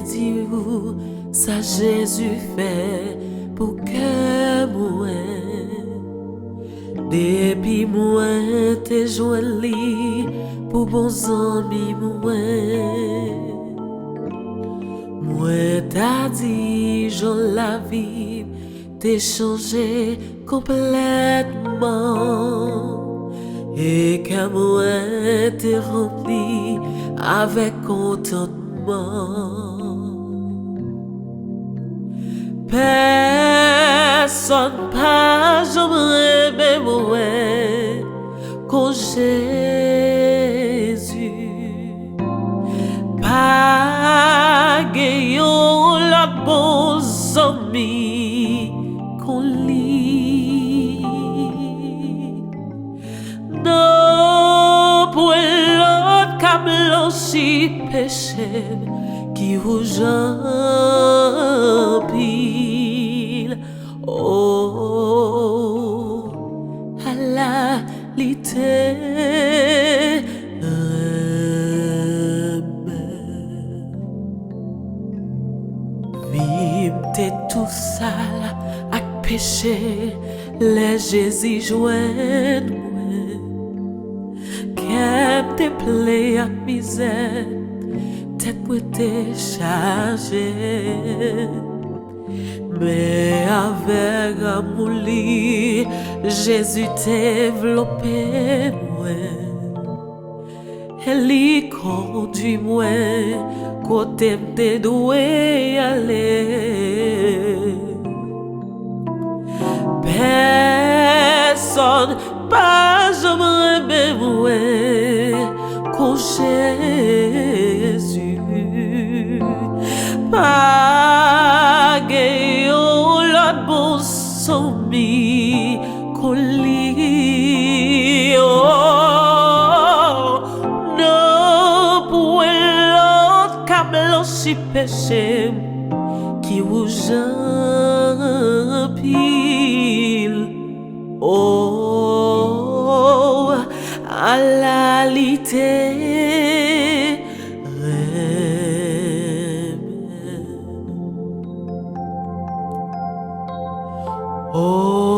dit ça Jésus fait pour que moi. Depuis moi t'es jolie pour bons amis moi. Moi t'as dit j'en la vie t'es changé complètement et que moi t'es rempli avec contentement. Personne pas jamais aimé moi comme Jésus. Pas gagnant la bonne amie qu'on lit. Non, pour l'autre comme l'anchi péché qui rouge en pile. Oh, à la lité. T'es tout sale avec péché, les Jésus joignent moi. Qu'aime tes plaies à misère, tête pour t'es chargée. Mais avec amour, Jésus t'enveloppé moi. Elle y conduit moi, côté m'te doué aller. Personne pas jamais aimé moi comme Jésus. Pas gagnant l'autre bon sommet qu'on lit. Oh, non, pour l'autre blanchi péché qui rouge en pile. Oh, à la lité. Oh.